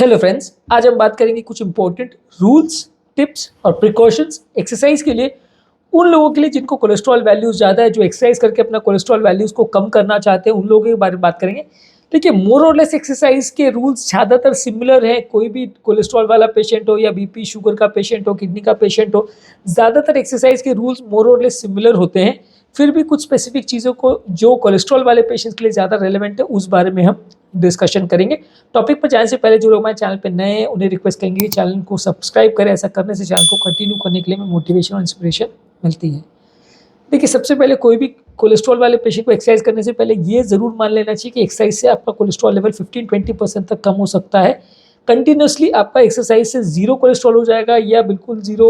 Hello friends, आज हम बात करेंगे कुछ इंपॉर्टेंट रूल्स, टिप्स और प्रिकॉशंस एक्सरसाइज के लिए उन लोगों के लिए जिनको कोलेस्ट्रॉल वैल्यूज ज़्यादा है, जो एक्सरसाइज करके अपना कोलेस्ट्रॉल वैल्यूज को कम करना चाहते हैं, उन लोगों के बारे में बात करेंगे। देखिए, मोर और लेस एक्सरसाइज के रूल्स ज़्यादातर सिमिलर हैं। कोई भी कोलेस्ट्रॉल वाला पेशेंट हो या बीपी शुगर का पेशेंट हो, किडनी का पेशेंट हो, ज़्यादातर एक्सरसाइज के रूल्स मोर और लेस सिमिलर होते हैं। फिर भी कुछ स्पेसिफिक चीज़ों को जो कोलेस्ट्रॉल वाले पेशेंट्स के लिए ज़्यादा रेलेवेंट है, उस बारे में हम डिस्कशन करेंगे। टॉपिक पर जाने से पहले जो लोग हमारे चैनल पे नए हैं, उन्हें रिक्वेस्ट करेंगे कि चैनल को सब्सक्राइब करें। ऐसा करने से चैनल को कंटिन्यू करने के लिए हमें मोटिवेशन और इंस्पिरेशन मिलती है। देखिए, सबसे पहले कोई भी कोलेस्ट्रॉल वाले पेशेंट को एक्सरसाइज करने से पहले ये ज़रूर मान लेना चाहिए कि एक्सरसाइज से आपका कोलेस्ट्रॉल लेवल 15-20% तक कम हो सकता है। कंटिन्यूसली आपका एक्सरसाइज से जीरो कोलेस्ट्रॉल हो जाएगा या बिल्कुल जीरो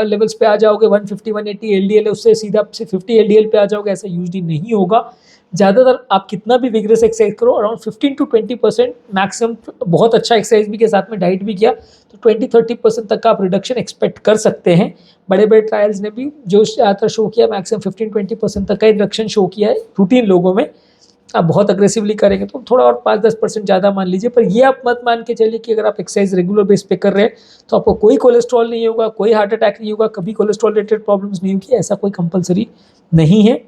लेवल्स पे आ जाओगे। 150-180 एलडीएल है, उससे सीधा आप 50 एलडीएल पे आ जाओगे, ऐसा यूजली नहीं होगा। ज़्यादातर आप कितना भी विग्रेस एक्सरसाइज करो, अराउंड 15-20% मैक्सिमम, बहुत अच्छा एक्सरसाइज भी के साथ में डाइट भी किया तो 20-30% तक का आप रिडक्शन एक्सपेक्ट कर सकते हैं। बड़े बड़े ट्रायल्स ने भी जो ज़्यादातर शो किया, मैक्सिमम 15-20% तक का रिडक्शन शो किया है रूटीन लोगों में। आप बहुत अग्रेसिवली करेंगे तो थोड़ा और 5-10% ज़्यादा मान लीजिए, पर ये आप मत मान के चलिए कि अगर आप एक्सरसाइज रेगुलर बेस पे कर रहे हैं तो आपको कोई कोलेस्ट्रॉल नहीं होगा, कोई हार्ट अटैक नहीं होगा, कभी कोलेस्ट्रॉल रिलेटेड प्रॉब्लम्स नहीं होगी। ऐसा कोई कंपलसरी नहीं है।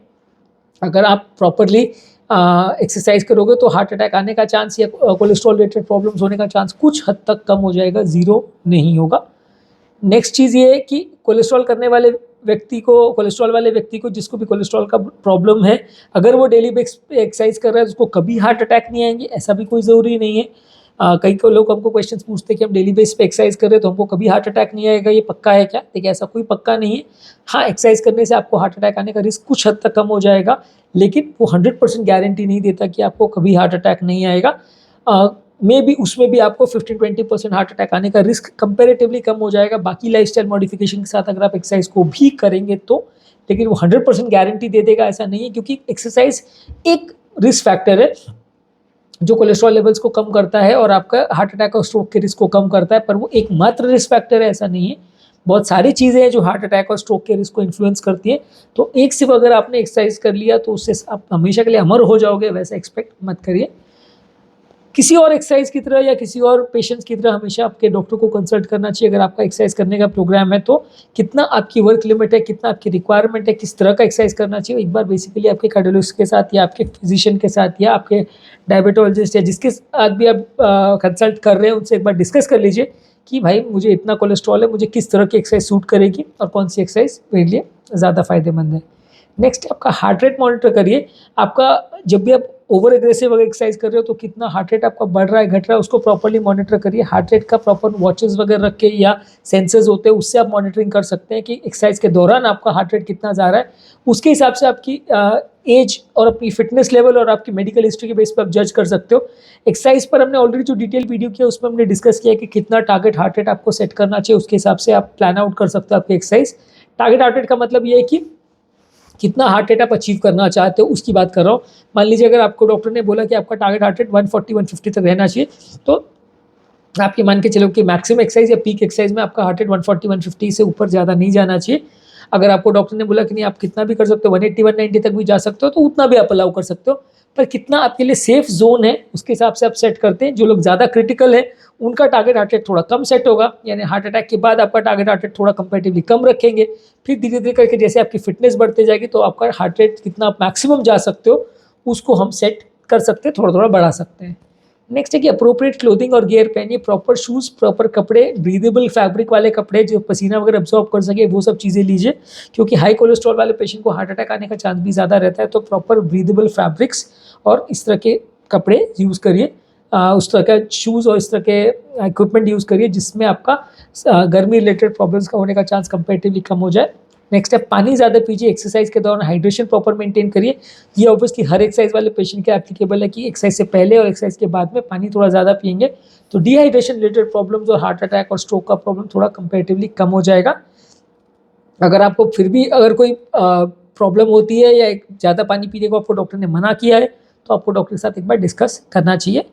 अगर आप प्रॉपरली एक्सरसाइज करोगे तो हार्ट अटैक आने का चांस या कोलेस्ट्रॉल रिलेटेड प्रॉब्लम्स होने का चांस कुछ हद तक कम हो जाएगा, ज़ीरो नहीं होगा। नेक्स्ट चीज़ ये है कि कोलेस्ट्रॉल वाले व्यक्ति को जिसको भी कोलेस्ट्रॉल का प्रॉब्लम है, अगर वो डेली एक्सरसाइज कर रहा है, उसको कभी हार्ट अटैक नहीं आएंगे, ऐसा भी कोई ज़रूरी नहीं है। कई को लोग हमको क्वेश्चंस पूछते हैं कि हम डेली बेस पे एक्सरसाइज कर रहे हैं तो हमको कभी हार्ट अटैक नहीं आएगा, ये पक्का है क्या? देखिए, ऐसा कोई पक्का नहीं है। हाँ, एक्सरसाइज करने से आपको हार्ट अटैक आने का रिस्क कुछ हद तक कम हो जाएगा, लेकिन वो 100% गारंटी नहीं देता कि आपको कभी हार्ट अटैक नहीं आएगा। उसमें भी आपको 15-20% हार्ट अटैक आने का रिस्क कंपेरेटिवली कम हो जाएगा बाकी लाइफस्टाइल मॉडिफिकेशन के साथ अगर आप एक्सरसाइज को भी करेंगे तो। लेकिन वो 100% गारंटी दे देगा ऐसा नहीं है, क्योंकि एक्सरसाइज एक रिस्क फैक्टर है जो कोलेस्ट्रॉल लेवल्स को कम करता है और आपका हार्ट अटैक और स्ट्रोक के रिस्क को कम करता है, पर वो एकमात्र रिस्क फैक्टर है ऐसा नहीं है। बहुत सारी चीज़ें हैं जो हार्ट अटैक और स्ट्रोक के रिस्क को इन्फ्लुएंस करती है। तो एक सिर्फ अगर आपने एक्सरसाइज कर लिया तो उससे आप हमेशा के लिए अमर हो जाओगे, वैसा एक्सपेक्ट मत करिए। किसी और एक्सरसाइज की तरह या किसी और पेशेंट्स की तरह हमेशा आपके डॉक्टर को कंसल्ट करना चाहिए अगर आपका एक्सरसाइज करने का प्रोग्राम है तो। कितना आपकी वर्क लिमिट है, कितना आपकी रिक्वायरमेंट है, किस तरह का एक्सरसाइज करना चाहिए, एक बार बेसिकली आपके कार्डियोलॉजिस्ट के साथ या आपके फिजिशियन के साथ या आपके डायबिटोलॉजिस्ट या जिसके साथ भी आप कंसल्ट कर रहे हैं, उनसे एक बार डिस्कस कर लीजिए कि भाई मुझे इतना कोलेस्ट्रॉल है, मुझे किस तरह की एक्सरसाइज सूट करेगी और कौन सी एक्सरसाइज मेरे लिए ज़्यादा फायदेमंद है। नेक्स्ट, आपका हार्ट रेट मॉनिटर करिए। आपका जब भी आप ओवर एग्रेसिव अगर एक्सरसाइज कर रहे हो तो कितना हार्ट रेट आपका बढ़ रहा है, घट रहा है, उसको प्रॉपर्ली मॉनिटर करिए। हार्ट रेट का प्रॉपर वॉचेस वगैरह रख के या सेंसर्स होते हैं, उससे आप मॉनिटरिंग कर सकते हैं कि एक्सरसाइज के दौरान आपका हार्ट रेट कितना जा रहा है। उसके हिसाब से आपकी एज और अपनी फिटनेस लेवल और आपकी मेडिकल हिस्ट्री के बेस पर आप जज कर सकते हो। एक्सरसाइज पर हमने ऑलरेडी जो डिटेल वीडियो किया उसमें हमने डिस्कस किया कि कितना टारगेट हार्ट रेट आपको सेट करना चाहिए, उसके हिसाब से आप प्लान आउट कर सकते हो आपकी एक्सरसाइज। टारगेट हार्ट रेट का मतलब ये है कि कितना हार्ट रेट आप अचीव करना चाहते हो, उसकी बात कर रहा हूँ। मान लीजिए अगर आपको डॉक्टर ने बोला कि आपका टारगेट हार्ट रेट 140-150 तक रहना चाहिए, तो आप ये मान के चलो कि मैक्सिमम एक्सरसाइज या पीक एक्सरसाइज में आपका हार्ट रेट 140-150 से ऊपर ज़्यादा नहीं जाना चाहिए। अगर आपको डॉक्टर ने बोला कि नहीं, आप कितना भी कर सकते हो, 180-190 तक भी जा सकते हो, तो उतना भी आप अलाउ कर सकते हो। पर कितना आपके लिए सेफ जोन है, उसके हिसाब से आप सेट करते हैं। जो लोग ज़्यादा क्रिटिकल है उनका टारगेट हार्ट रेट थोड़ा कम सेट होगा, यानी हार्ट अटैक के बाद आपका टारगेट हार्ट रेट थोड़ा कंपैरेटिवली कम रखेंगे। फिर धीरे धीरे करके जैसे आपकी फिटनेस बढ़ते जाएगी तो आपका हार्ट रेट कितना आप मैक्सिमम जा सकते हो उसको हम सेट कर सकते हैं, थोड़ा थोड़ा बढ़ा सकते हैं। नेक्स्ट है कि अप्रोप्रिएट क्लोथिंग और गियर पहनिए। प्रॉपर शूज़, प्रॉपर कपड़े, ब्रीदेबल फैब्रिक वाले कपड़े जो पसीना वगैरह अब्जॉर्ब कर सके, वो सब चीज़ें लीजिए, क्योंकि हाई कोलेस्ट्रॉल वाले पेशेंट को हार्ट अटैक आने का चांस भी ज़्यादा रहता है। तो प्रॉपर ब्रीदेबल फैब्रिक्स और इस तरह के कपड़े यूज़ करिए, उस तरह का शूज़ और इस तरह के इक्विपमेंट यूज़ करिए जिसमें आपका गर्मी रिलेटेड प्रॉब्लम्स का होने का चांस कंपेरेटिवली कम हो जाए। नेक्स्ट है पानी ज़्यादा पीजिए। एक्सरसाइज के दौरान हाइड्रेशन प्रॉपर मेंटेन करिए। ये ऑब्वियसली हर एक्सरसाइज वाले पेशेंट के एप्लीकेबल है कि एक्सरसाइज से पहले और एक्सरसाइज के बाद में पानी थोड़ा ज़्यादा पिएंगे तो डिहाइड्रेशन रिलेटेड प्रॉब्लम्स और हार्ट अटैक और स्ट्रोक का प्रॉब्लम थोड़ा कंपेरेटिवली कम हो जाएगा। अगर आपको फिर भी अगर कोई प्रॉब्लम होती है या ज़्यादा पानी पीने को आपको डॉक्टर ने मना किया है तो आपको डॉक्टर के साथ एक बार डिस्कस करना चाहिए।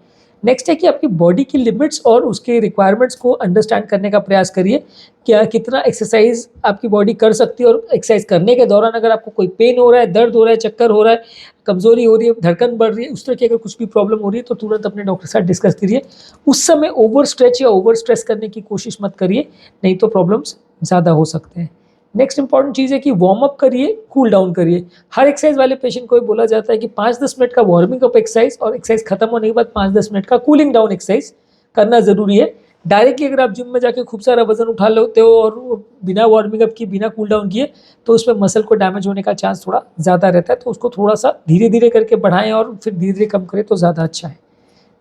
नेक्स्ट है कि आपकी बॉडी की लिमिट्स और उसके रिक्वायरमेंट्स को अंडरस्टैंड करने का प्रयास करिए, क्या कितना एक्सरसाइज आपकी बॉडी कर सकती है, और एक्सरसाइज करने के दौरान अगर आपको कोई पेन हो रहा है, दर्द हो रहा है, चक्कर हो रहा है, कमजोरी हो रही है, धड़कन बढ़ रही है, उस तरह की अगर कुछ भी प्रॉब्लम हो रही है तो तुरंत अपने डॉक्टर के साथ डिस्कस करिए। उस समय ओवर स्ट्रेच या ओवर स्ट्रेस करने की कोशिश मत करिए, नहीं तो प्रॉब्लम्स ज़्यादा हो सकते हैं। नेक्स्ट इंपॉर्टेंट चीज़ है कि वार्म अप करिए, कूल डाउन करिए। हर एक्सरसाइज वाले पेशेंट को बोला जाता है कि 5-10 मिनट का वार्मिंग अप एक्सरसाइज और एक्सरसाइज खत्म होने के बाद 5-10 मिनट का कूलिंग डाउन एक्सरसाइज करना ज़रूरी है। डायरेक्टली अगर आप जिम में जाके खूब सारा वजन उठा लेते हो और बिना वार्मिंग अप किए, बिना कूल डाउन किए, तो उसमें मसल को डैमेज होने का चांस थोड़ा ज़्यादा रहता है। तो उसको थोड़ा सा धीरे धीरे करके बढ़ाएं और फिर धीरे धीरे कम करें तो ज़्यादा अच्छा है।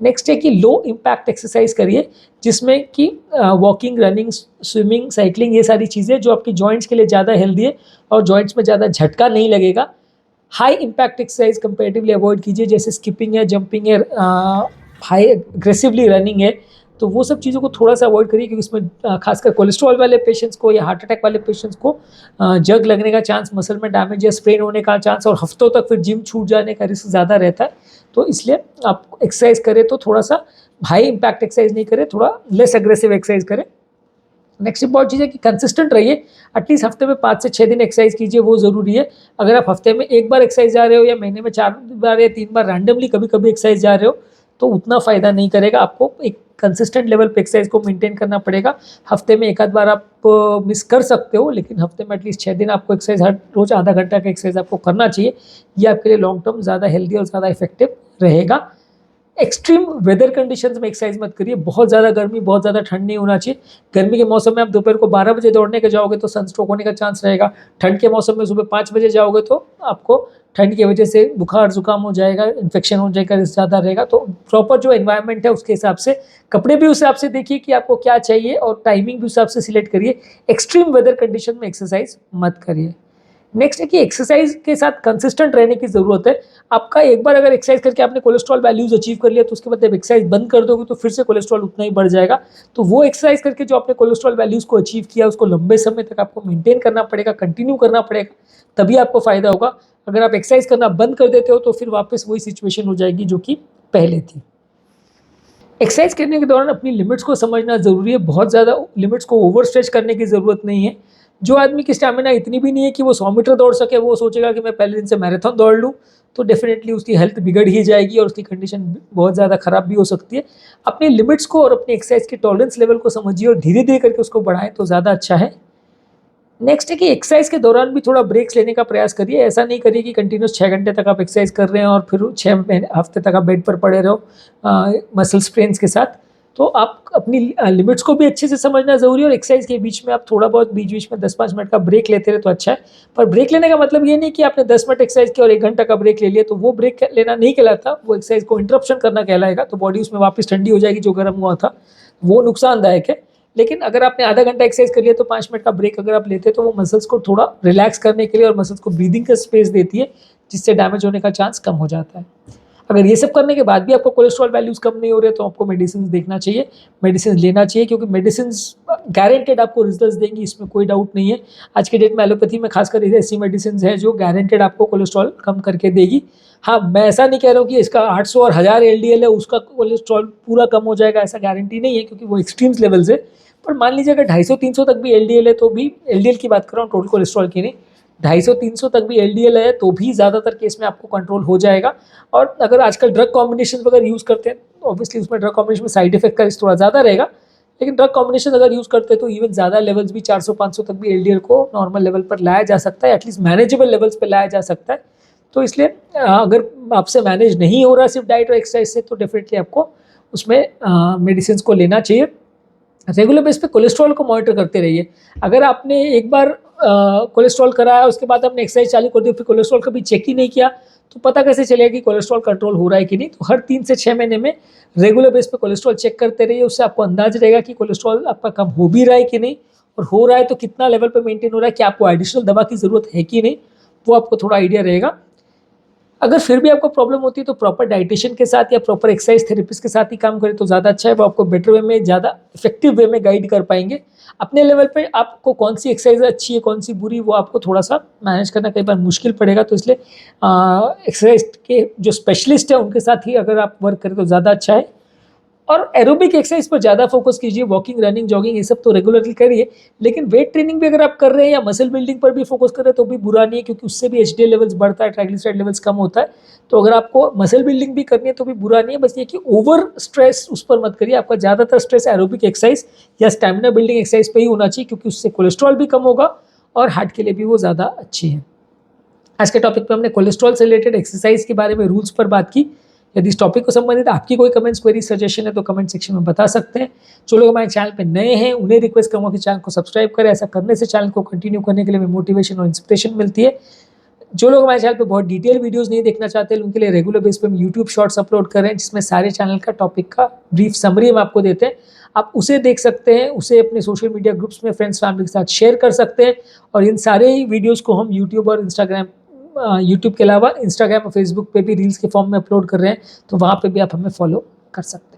नेक्स्ट है कि लो इम्पैक्ट एक्सरसाइज करिए, जिसमें कि वॉकिंग, रनिंग, स्विमिंग, साइकिलिंग, ये सारी चीज़ें जो आपकी जॉइंट्स के लिए ज़्यादा हेल्दी है और जॉइंट्स में ज़्यादा झटका नहीं लगेगा। High impact exercise comparatively avoid कीजिए, जैसे स्किपिंग है, जंपिंग है, हाई एग्रेसिवली रनिंग है, तो वो सब चीज़ों को थोड़ा सा अवॉइड करिए, क्योंकि इसमें खासकर कोलेस्ट्रॉल वाले पेशेंट्स को या हार्ट अटैक वाले पेशेंट्स को जग लगने का चांस, मसल में डैमेज या स्प्रेन होने का चांस और हफ्तों तक फिर जिम छूट जाने का रिस्क ज़्यादा रहता है। तो इसलिए आप एक्सरसाइज करें तो थोड़ा सा हाई इम्पैक्ट एक्सरसाइज नहीं करें, थोड़ा लेस एग्रेसिव एक्सरसाइज करें। नेक्स्ट इंपॉर्टेंट चीज़ है कि कंसिस्टेंट रहिए, एटलीस्ट हफ्ते में 5 से 6 दिन एक्सरसाइज कीजिए, वो ज़रूरी है। अगर आप हफ्ते में 1 बार एक्सरसाइज जा रहे हो या महीने में 4 बार या 3 बार रैंडमली कभी कभी एक्सरसाइज जा रहे हो, तो उतना फ़ायदा नहीं करेगा। आपको एक कंसिस्टेंट लेवल पे एक्सरसाइज को मेंटेन करना पड़ेगा। हफ्ते में 1 आध बार आप मिस कर सकते हो, लेकिन हफ्ते में एटलीस्ट 6 दिन आपको एक्सरसाइज, हर रोज़ आधा घंटा का एक्सरसाइज आपको करना चाहिए। ये आपके लिए लॉन्ग टर्म ज़्यादा हेल्दी और ज़्यादा इफेक्टिव रहेगा। एक्सट्रीम वेदर कंडीशंस में एक्सरसाइज मत करिए, बहुत ज़्यादा गर्मी, बहुत ज़्यादा ठंड नहीं होना चाहिए। गर्मी के मौसम में आप दोपहर को 12 बजे दौड़ने के जाओगे तो सनस्ट्रोक होने का चांस रहेगा। ठंड के मौसम में सुबह 5 बजे जाओगे तो आपको ठंड की वजह से बुखार जुकाम हो जाएगा, इन्फेक्शन हो जाएगा, रिस्क ज़्यादा रहेगा। तो प्रॉपर जो एनवायरनमेंट है उसके हिसाब से कपड़े भी उस हिसाब से देखिए कि आपको क्या चाहिए, और टाइमिंग भी उस हिसाब से सिलेक्ट करिए। एक्सट्रीम वेदर कंडीशन में एक्सरसाइज मत करिए। नेक्स्ट है कि एक्सरसाइज के साथ कंसिस्टेंट रहने की ज़रूरत है। आपका एक बार अगर एक्सरसाइज करके आपने कोलेस्ट्रॉल वैल्यूज अचीव कर लिया, तो उसके बाद जब एक्सरसाइज बंद कर दोगे तो फिर से कोलेस्ट्रॉल उतना ही बढ़ जाएगा। तो वो एक्सरसाइज करके जो आपने कोलेस्ट्रॉल वैल्यूज को अचीव किया, उसको लंबे समय तक आपको मेंटेन करना पड़ेगा, कंटिन्यू करना पड़ेगा, तभी आपको फायदा होगा। अगर आप एक्सरसाइज करना बंद कर देते हो तो फिर वापस वही सिचुएशन हो जाएगी जो कि पहले थी। एक्सरसाइज करने के दौरान अपनी लिमिट्स को समझना ज़रूरी है। बहुत ज़्यादा लिमिट्स को ओवर स्ट्रेच करने की ज़रूरत नहीं है। जो आदमी की स्टैमिना इतनी भी नहीं है कि वो 100 मीटर दौड़ सके, वो सोचेगा कि मैं पहले दिन से मैराथन दौड़ लूँ, तो डेफिनेटली उसकी हेल्थ बिगड़ ही जाएगी और उसकी कंडीशन बहुत ज़्यादा ख़राब भी हो सकती है। अपनी लिमिट्स को और अपनी एक्सरसाइज के टॉलरेंस लेवल को समझिए और धीरे धीरे करके उसको बढ़ाएं तो ज़्यादा अच्छा है। नेक्स्ट है कि एक्सरसाइज के दौरान भी थोड़ा ब्रेक्स लेने का प्रयास करिए। ऐसा नहीं करिए कि कंटिन्यूस 6 घंटे तक आप एक्सरसाइज कर रहे हैं और फिर 6 हफ्ते तक आप बेड पर पड़े रहो मसल स्ट्रेन्स के साथ। तो आप अपनी लिमिट्स को भी अच्छे से समझना ज़रूरी है, और एक्सरसाइज के बीच में आप थोड़ा बहुत बीच बीच में 10-5 मिनट का ब्रेक लेते रहे तो अच्छा है। पर ब्रेक लेने का मतलब ये नहीं कि आपने 10 मिनट एक्सरसाइज किया और 1 घंटा का ब्रेक ले लिया, तो वो ब्रेक लेना नहीं कहलाता, वो एक्सरसाइज को इंटरप्शन करना कहलाएगा। तो बॉडी उसमें वापस ठंडी हो जाएगी जो गर्म हुआ था, वो नुकसानदायक है। लेकिन अगर आपने आधा घंटा एक्सरसाइज कर लिया तो 5 मिनट का ब्रेक अगर आप लेते हैं तो वो मसल्स को थोड़ा रिलैक्स करने के लिए और मसल्स को ब्रीदिंग का स्पेस देती है, जिससे डैमेज होने का चांस कम हो जाता है। अगर ये सब करने के बाद भी आपको कोलेस्ट्रॉल वैल्यूज़ कम नहीं हो रहे तो आपको मेडिसिन देखना चाहिए, मेडिसिन लेना चाहिए, क्योंकि मेडिसिन गारंटेड आपको रिजल्ट्स देंगी, इसमें कोई डाउट नहीं है। आज के डेट में एलोपैथी में खासकर ऐसी मेडिसिन है जो गारंटेड आपको कोलेस्ट्रॉल कम करके देगी। हाँ, मैं ऐसा नहीं कह रहा हूँ कि इसका 800 और 1000 LDL है उसका कोलेस्ट्रॉल पूरा कम हो जाएगा, ऐसा गारंटी नहीं है, क्योंकि वो एक्सट्रीम्स लेवल से। पर मान लीजिए अगर 250-300 तक भी LDL है तो भी, LDL की बात कर रहा हूँ, टोटल कोलेस्ट्रॉल की नहीं, 250-300 तक भी LDL है तो भी ज़्यादातर केस में आपको कंट्रोल हो जाएगा। और अगर आजकल ड्रग कॉम्बिनेशन अगर यूज़ करते हैं तो ऑब्वियसली उसमें ड्रग कॉम्बिनेशन में साइड इफेक्ट का रिस्क थोड़ा ज़्यादा रहेगा, लेकिन ड्रग कॉम्बिनेशन अगर यूज़ करते हैं तो इवन ज़्यादा लेवल्स भी 400-500 तक भी LDL को नॉर्मल लेवल पर लाया जा सकता है, एटलीस्ट मैनेजेबल लेवल्स पर लाया जा सकता है। तो इसलिए अगर आपसे मैनेज नहीं हो रहा सिर्फ डाइट और एक्सरसाइज से, तो डेफिनेटली आपको उसमें मेडिसिन को लेना चाहिए। रेगुलर बेस पे कोलेस्ट्रॉल को मॉनिटर करते रहिए। अगर आपने एक बार कोलेस्ट्रॉल कराया, उसके बाद आपने एक्सरसाइज चालू कर दी, फिर कोलेस्ट्रॉल कभी चेक ही नहीं किया, तो पता कैसे चलेगा कि कोलेस्ट्रॉल कंट्रोल हो रहा है कि नहीं। तो हर 3 से 6 महीने में रेगुलर बेस पे कोलेस्ट्रॉल चेक करते रहिए, उससे आपको अंदाज रहेगा कि कोलेस्ट्रॉल आपका कम हो भी रहा है कि नहीं, और हो रहा है तो कितना लेवल पर मेंटेन हो रहा है, कि आपको एडिशनल दवा की ज़रूरत है कि नहीं, वो आपको थोड़ा आइडिया रहेगा। अगर फिर भी आपको प्रॉब्लम होती है तो प्रॉपर डाइटिशियन के साथ या प्रॉपर एक्सरसाइज थेरेपिस्ट के साथ ही काम करें तो ज़्यादा अच्छा है। वो आपको बेटर वे में, ज़्यादा इफेक्टिव वे में गाइड कर पाएंगे। अपने लेवल पे आपको कौन सी एक्सरसाइज अच्छी है, कौन सी बुरी, वो आपको थोड़ा सा मैनेज करना कई बार मुश्किल पड़ेगा। तो इसलिए एक्सरसाइज के जो स्पेशलिस्ट है उनके साथ ही अगर आप वर्क करें तो ज़्यादा अच्छा है। और एरोबिक एक्सरसाइज पर ज़्यादा फोकस कीजिए, वॉकिंग, रनिंग, जॉगिंग ये सब तो रेगुलरली करिए, लेकिन वेट ट्रेनिंग भी अगर आप कर रहे हैं या मसल बिल्डिंग पर भी फोकस कर रहे हैं तो भी बुरा नहीं है, क्योंकि उससे भी HDL लेवल्स बढ़ता है, ट्राइग्लिसराइड लेवल्स कम होता है। तो अगर आपको मसल बिल्डिंग भी करनी है तो भी बुरा नहीं है, बस ये कि ओवर स्ट्रेस उस पर मत करिए। आपका ज़्यादातर स्ट्रेस एरोबिक एक्सरसाइज या स्टैमिना बिल्डिंग एक्सरसाइज पे ही होना चाहिए, क्योंकि उससे कोलेस्ट्रॉल भी कम होगा और हार्ट के लिए भी वो ज़्यादा अच्छी है। आज के टॉपिक पे हमने कोलेस्ट्रॉल से रिलेटेड एक्सरसाइज के बारे में, रूल्स पर बात की। यदि इस टॉपिक को संबंधित आपकी कोई कमेंट्स, क्वेरी, सजेशन है तो कमेंट सेक्शन में बता सकते हैं। जो लोग हमारे चैनल पे नए हैं उन्हें रिक्वेस्ट करूँगा कि चैनल को सब्सक्राइब करें। ऐसा करने से चैनल को कंटिन्यू करने के लिए मोटिवेशन और इंस्पिरेशन मिलती है। जो लोग हमारे चैनल पे बहुत डिटेल वीडियोस नहीं देखना चाहते उनके लिए रेगुलर बेस पे हम यूट्यूब शॉर्ट्स अपलोड कर रहे हैं, जिसमें सारे चैनल का टॉपिक का ब्रीफ समरी हम आपको देते हैं। आप उसे देख सकते हैं, उसे अपने सोशल मीडिया ग्रुप्स में फ्रेंड्स फैमिली के साथ शेयर कर सकते हैं। और इन सारे ही वीडियोज़ को हम यूट्यूब और इंस्टाग्राम, यूट्यूब के अलावा इंस्टाग्राम और फेसबुक पे भी रील्स के फॉर्म में अपलोड कर रहे हैं, तो वहाँ पे भी आप हमें फॉलो कर सकते हैं।